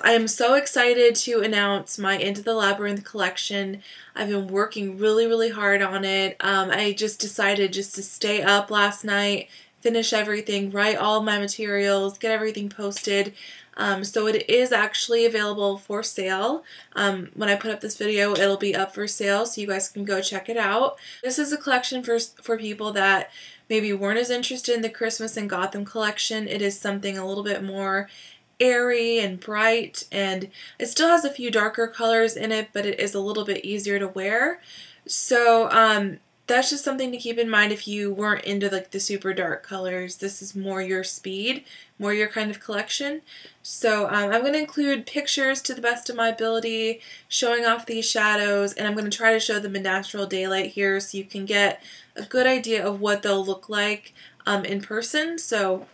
yes, I am so excited to announce my Into the Labyrinth collection. I've been working really hard on it. I just decided just to stay up last night, finish everything, write all my materials, get everything posted. So it is actually available for sale. When I put up this video, it'll be up for sale, so you guys can go check it out. This is a collection for people that maybe weren't as interested in the Christmas and Gotham collection. It is something a little bit more airy and bright, and it still has a few darker colors in it, but it is a little bit easier to wear. So that's just something to keep in mind if you weren't into like the super dark colors. This is more your speed, more your kind of collection. So I'm going to include pictures to the best of my ability, showing off these shadows, and I'm going to try to show them in natural daylight here so you can get a good idea of what they'll look like in person. So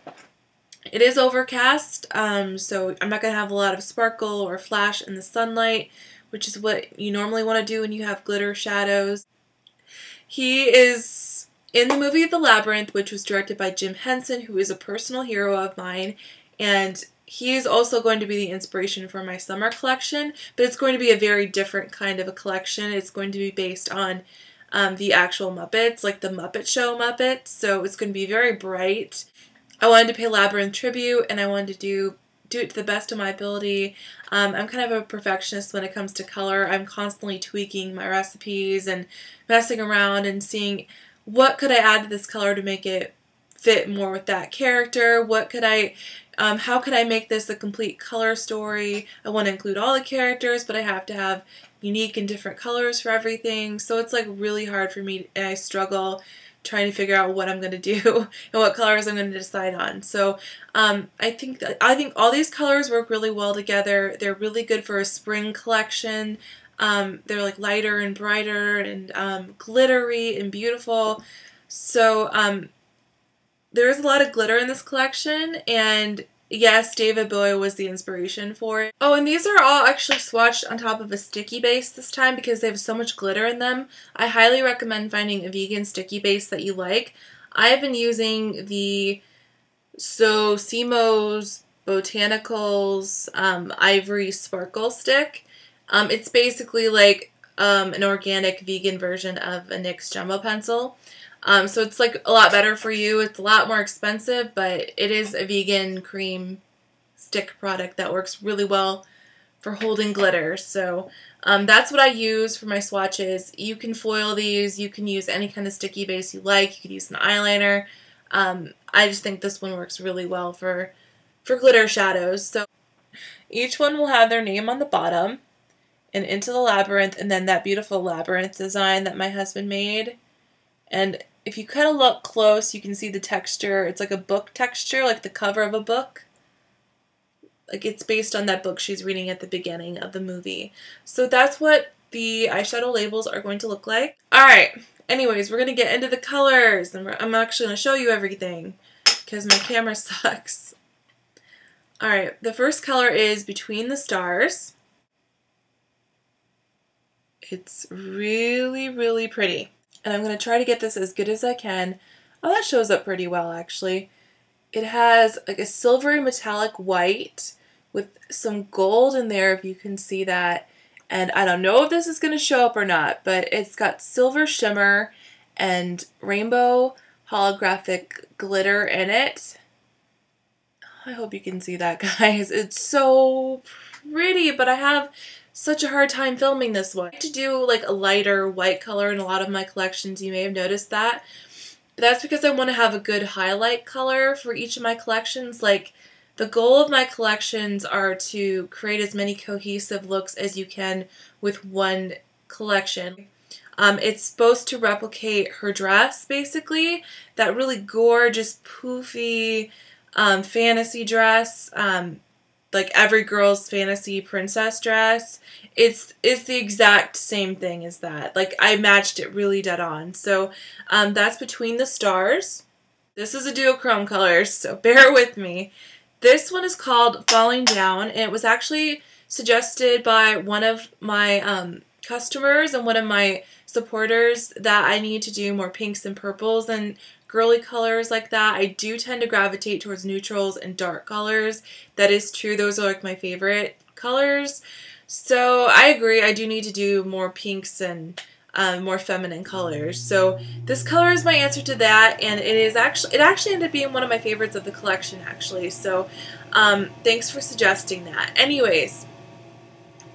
it is overcast, so I'm not going to have a lot of sparkle or flash in the sunlight, which is what you normally want to do when you have glitter shadows. He is in the movie The Labyrinth, which was directed by Jim Henson, who is a personal hero of mine, and he is also going to be the inspiration for my summer collection, but it's going to be a very different kind of a collection. It's going to be based on the actual Muppets, like the Muppet Show Muppets, so it's going to be very bright. I wanted to pay Labyrinth tribute, and I wanted to do it to the best of my ability. I'm kind of a perfectionist when it comes to color. I'm constantly tweaking my recipes and messing around and seeing what could I add to this color to make it fit more with that character. How could I make this a complete color story? I want to include all the characters, but I have to have unique and different colors for everything. So it's like really hard for me, and I struggle trying to figure out what I'm going to do and what colors I'm going to decide on. So I think all these colors work really well together. They're really good for a spring collection. They're like lighter and brighter and glittery and beautiful. So there is a lot of glitter in this collection, and yes, David Bowie was the inspiration for it. Oh, and these are all actually swatched on top of a sticky base this time because they have so much glitter in them. I highly recommend finding a vegan sticky base that you like. I've been using the Zosimos Botanicals Ivory Sparkle Stick. It's basically like an organic vegan version of a NYX Jumbo Pencil. So it's like a lot better for you. It's a lot more expensive, but it is a vegan cream stick product that works really well for holding glitter. So that's what I use for my swatches. You can foil these. You can use any kind of sticky base you like. You could use an eyeliner. I just think this one works really well for glitter shadows. So each one will have their name on the bottom and Into the Labyrinth, and then that beautiful labyrinth design that my husband made. And if you kind of look close, you can see the texture. It's like a book texture, like the cover of a book. Like it's based on that book she's reading at the beginning of the movie. So that's what the eyeshadow labels are going to look like. Alright, anyways, we're going to get into the colors. And I'm actually going to show you everything because my camera sucks. Alright, the first color is Between the Stars. It's really pretty. And I'm going to try to get this as good as I can. Oh, that shows up pretty well, actually. It has like a silvery metallic white with some gold in there, if you can see that. And I don't know if this is going to show up or not, but it's got silver shimmer and rainbow holographic glitter in it. I hope you can see that, guys. It's so pretty, but I have such a hard time filming this one. I like to do like a lighter white color in a lot of my collections. You may have noticed that. But that's because I want to have a good highlight color for each of my collections. Like the goal of my collections are to create as many cohesive looks as you can with one collection. It's supposed to replicate her dress, basically. That really gorgeous, poofy fantasy dress. Like every girl's fantasy princess dress. It's the exact same thing as that. Like I matched it really dead on. So that's Between the Stars. This is a duochrome color, so bear with me. This one is called Falling Down, and it was actually suggested by one of my customers and one of my supporters that I need to do more pinks and purples and girly colors like that. I do tend to gravitate towards neutrals and dark colors. That is true. Those are like my favorite colors. So I agree, I do need to do more pinks and more feminine colors. So this color is my answer to that, and it actually ended up being one of my favorites of the collection, actually. So thanks for suggesting that. Anyways,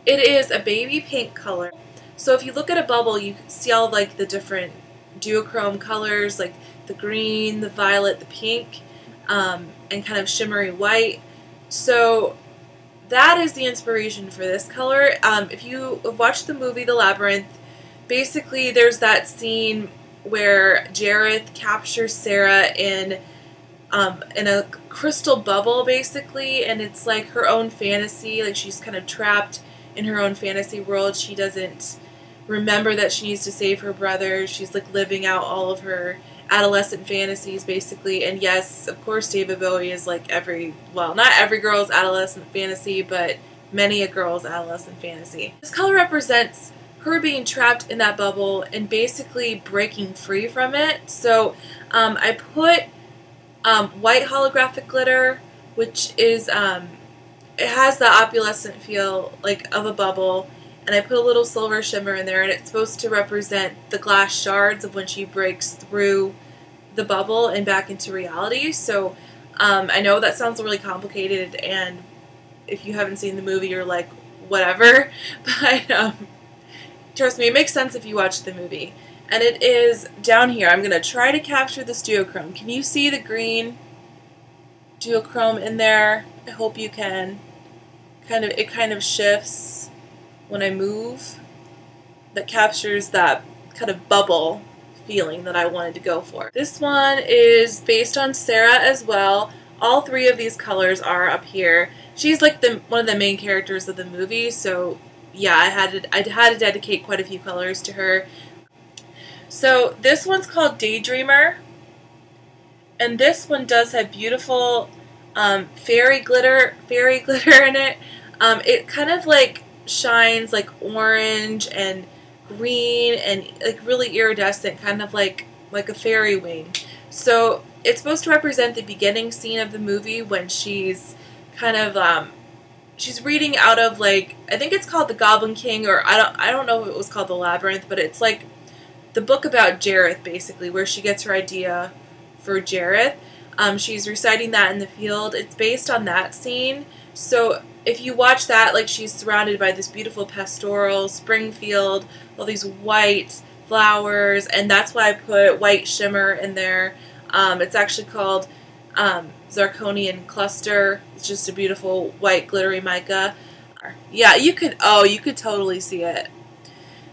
it is a baby pink color. So if you look at a bubble, you see all like the different duochrome colors, like the green, the violet, the pink, and kind of shimmery white. So that is the inspiration for this color. If you have watched the movie The Labyrinth, basically there's that scene where Jareth captures Sarah in a crystal bubble, basically, and it's like her own fantasy, like she's kind of trapped in her own fantasy world. She doesn't remember that she needs to save her brother. She's like living out all of her adolescent fantasies, basically. And yes, of course, David Bowie is like well, not every girl's adolescent fantasy, but many a girl's adolescent fantasy. This color represents her being trapped in that bubble and basically breaking free from it. So I put white holographic glitter, which is it has the opalescent feel like of a bubble, and I put a little silver shimmer in there, and it's supposed to represent the glass shards of when she breaks through the bubble and back into reality. So I know that sounds really complicated, and if you haven't seen the movie, you're like, whatever, but trust me, it makes sense if you watch the movie. And it is down here. I'm going to try to capture this duochrome. Can you see the green duochrome in there? I hope you can. It kind of shifts when I move. That captures that kind of bubble feeling that I wanted to go for. This one is based on Sarah as well. All three of these colors are up here. She's like one of the main characters of the movie, so yeah, I had to dedicate quite a few colors to her. So this one's called Daydreamer, and this one does have beautiful fairy glitter in it. It kind of like shines like orange and green and like really iridescent, kind of like a fairy wing. So it's supposed to represent the beginning scene of the movie when she's kind of she's reading out of, like, I think it's called The Goblin King, or I don't know if it was called The Labyrinth, but it's like the book about Jareth, basically, where she gets her idea for Jareth. She's reciting that in the field. It's based on that scene. So if you watch that, like, she's surrounded by this beautiful pastoral spring field, all these white flowers, and that's why I put white shimmer in there. It's actually called Zirconian Cluster. It's just a beautiful white glittery mica. Yeah, you could totally see it.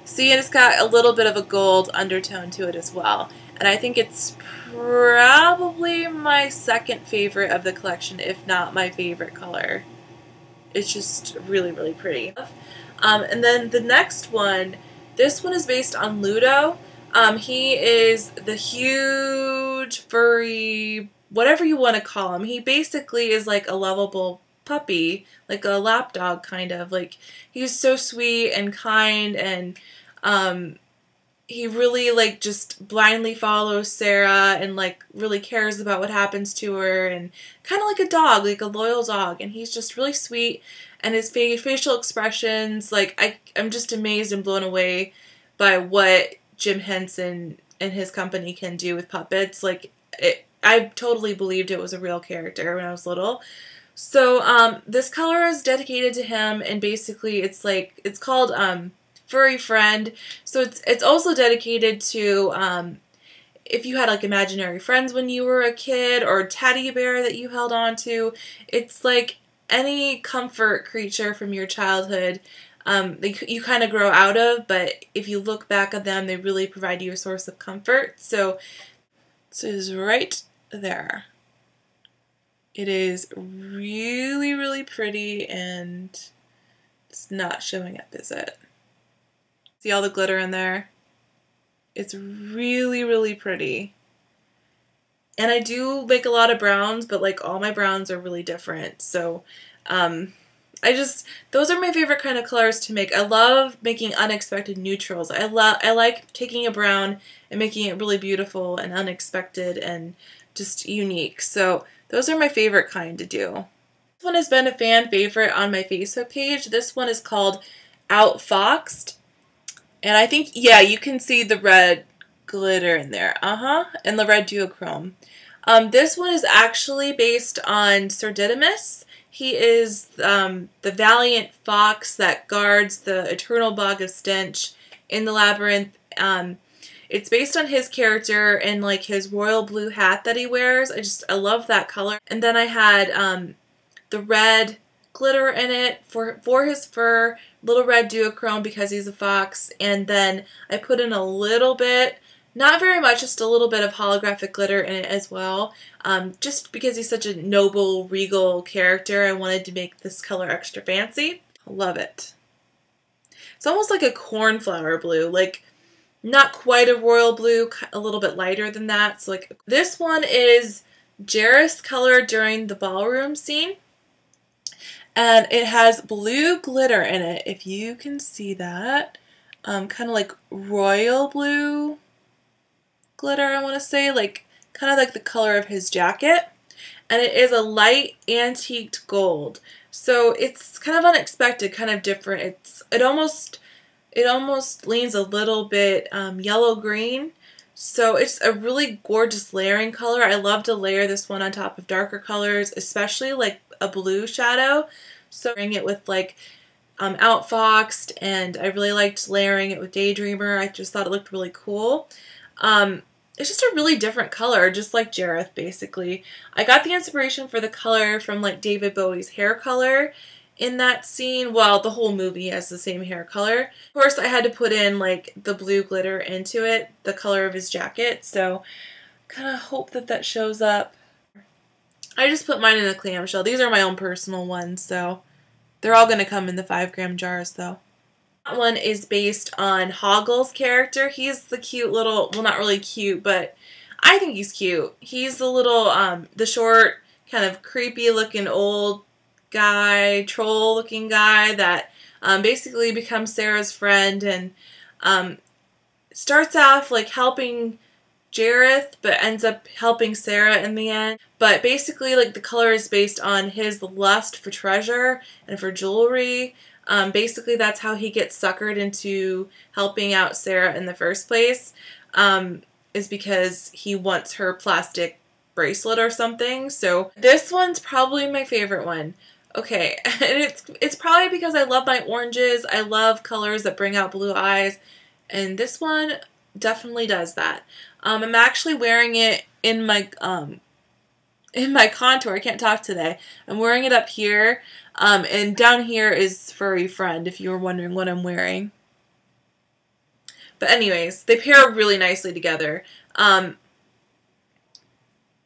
See, and it's got a little bit of a gold undertone to it as well. And I think it's probably my second favorite of the collection, if not my favorite color. It's just really, really pretty. And then the next one, this one is based on Ludo. He is the huge, furry, whatever you want to call him. He basically is like a lovable puppy, like a lapdog kind of. Like, he's so sweet and kind, and he really like just blindly follows Sarah and like really cares about what happens to her, and kind of like a dog, like a loyal dog. And he's just really sweet, and his facial expressions, like I'm just amazed and blown away by what Jim Henson and his company can do with puppets. Like, I totally believed it was a real character when I was little. So this color is dedicated to him, and basically it's called Furry Friend. So it's also dedicated to if you had like imaginary friends when you were a kid, or a teddy bear that you held on to. It's like any comfort creature from your childhood you kind of grow out of, but if you look back at them, they really provide you a source of comfort. So this is right there. It is really, really pretty, and it's not showing up, is it? See all the glitter in there? It's really, really pretty. And I do make a lot of browns, but like all my browns are really different. So those are my favorite kind of colors to make. I love making unexpected neutrals. I like taking a brown and making it really beautiful and unexpected and just unique. So those are my favorite kind to do. This one has been a fan favorite on my Facebook page. This one is called Outfoxed. And I think, yeah, you can see the red glitter in there. And the red duochrome. This one is actually based on Sir Didymus. He is the valiant fox that guards the eternal bog of stench in the labyrinth. It's based on his character and like his royal blue hat that he wears. I love that color. And then I had the red glitter in it for his fur, little red duochrome because he's a fox, and then I put in a little bit, not very much, just a little bit of holographic glitter in it as well. Just because he's such a noble, regal character, I wanted to make this color extra fancy. Love it. It's almost like a cornflower blue, like not quite a royal blue, a little bit lighter than that. So like this one is Jareth's color during the ballroom scene. And it has blue glitter in it, if you can see that. Kind of like royal blue glitter, I want to say. Like, kind of like the color of his jacket. And it is a light antiqued gold. So it's kind of unexpected, kind of different. It almost leans a little bit yellow-green. So it's a really gorgeous layering color. I love to layer this one on top of darker colors, especially like a blue shadow. So layering it with like Outfoxed, and I really liked layering it with Daydreamer. I just thought it looked really cool. It's just a really different color, just like Jareth basically. I got the inspiration for the color from like David Bowie's hair color in that scene. Well, the whole movie has the same hair color. Of course, I had to put in like the blue glitter into it, the color of his jacket, so kind of hope that that shows up. I just put mine in a clamshell. These are my own personal ones, so they're all going to come in the 5-gram jars though. That one is based on Hoggle's character. He's the cute little, well, not really cute, but I think he's cute. He's the little, the short, kind of creepy looking old guy, troll looking guy that basically becomes Sarah's friend, and starts off like helping Jareth, but ends up helping Sarah in the end. But basically, like, the color is based on his lust for treasure and for jewelry. Basically, that's how he gets suckered into helping out Sarah in the first place, is because he wants her plastic bracelet or something. So this one's probably my favorite one. Okay, and it's probably because I love my oranges. I love colors that bring out blue eyes, and this one definitely does that. I'm actually wearing it in my contour. I can't talk today. I'm wearing it up here, and down here is Furry Friend, if you were wondering what I'm wearing. But anyways, they pair really nicely together.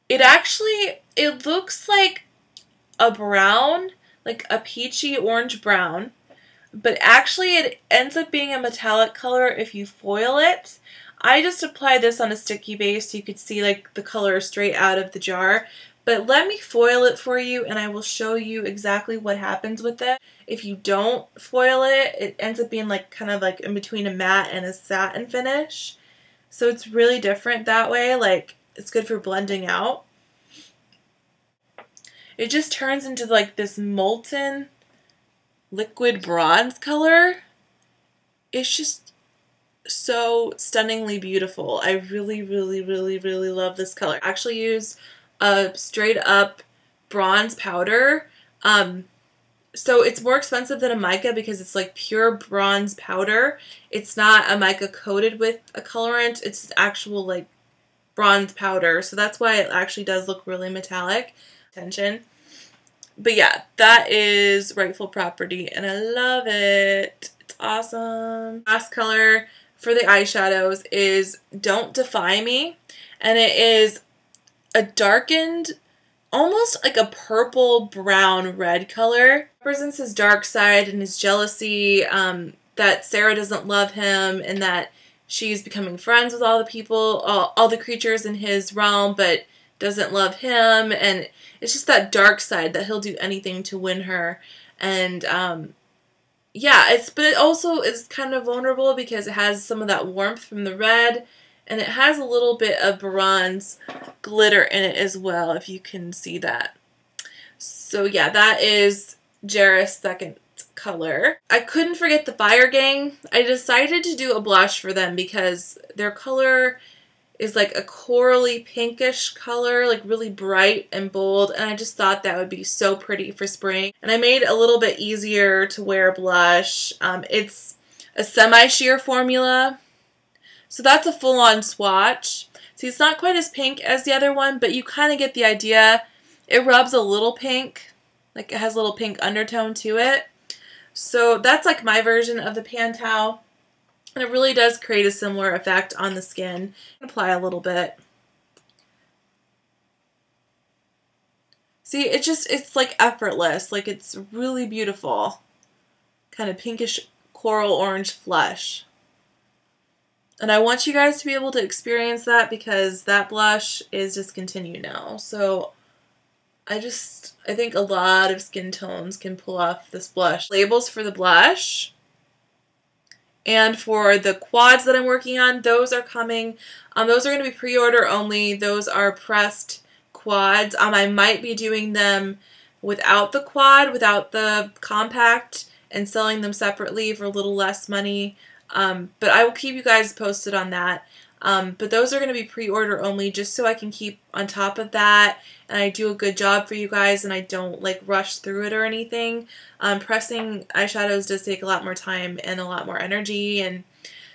It looks like a brown, like a peachy orange brown, but actually it ends up being a metallic color if you foil it. I just applied this on a sticky base so you could see like the color straight out of the jar. But let me foil it for you and I will show you exactly what happens with it. If you don't foil it, it ends up being like kind of like in between a matte and a satin finish. So it's really different that way. Like, it's good for blending out. It just turns into like this molten liquid bronze color. It's just so stunningly beautiful. I really, really, really, really love this color. I actually use a straight up bronze powder. So it's more expensive than a mica because it's like pure bronze powder. It's not a mica coated with a colorant. It's actual like bronze powder. So that's why it actually does look really metallic. Attention. But yeah, that is Rightful Property and I love it. It's awesome. Last color for the eyeshadows is Don't Defy Me, and it is a darkened, almost like a purple, brown, red color. It represents his dark side and his jealousy, that Sarah doesn't love him and that she's becoming friends with all the people, all the creatures in his realm, but doesn't love him. And it's just that dark side that he'll do anything to win her. And yeah, but it also is kind of vulnerable because it has some of that warmth from the red, and it has a little bit of bronze glitter in it as well, if you can see that. So yeah, that is Jareth's second color. I couldn't forget the Fire Gang. I decided to do a blush for them because their color is like a corally pinkish color, like really bright and bold, and I just thought that would be so pretty for spring. And I made a little bit easier to wear blush. It's a semi-sheer formula, so that's a full-on swatch. See, it's not quite as pink as the other one, but you kind of get the idea. It rubs a little pink, like it has a little pink undertone to it. So that's like my version of the pan towel. And it really does create a similar effect on the skin. Apply a little bit. See, it's like effortless. Like it's really beautiful. Kind of pinkish coral orange flush. And I want you guys to be able to experience that because that blush is discontinued now. So I think a lot of skin tones can pull off this blush. Labels for the blush. And for the quads that I'm working on, those are coming. Those are going to be pre-order only. Those are pressed quads. I might be doing them without the quad, without the compact, and selling them separately for a little less money. But I will keep you guys posted on that. But those are going to be pre-order only just so I can keep on top of that and I do a good job for you guys and I don't like rush through it or anything. Pressing eyeshadows does take a lot more time and a lot more energy and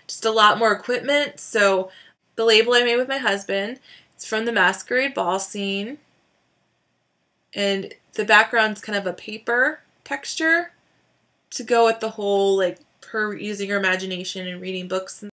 just a lot more equipment. So the label I made with my husband, it's from the Masquerade Ball Scene, and the background's kind of a paper texture to go with the whole like her using her imagination and reading books and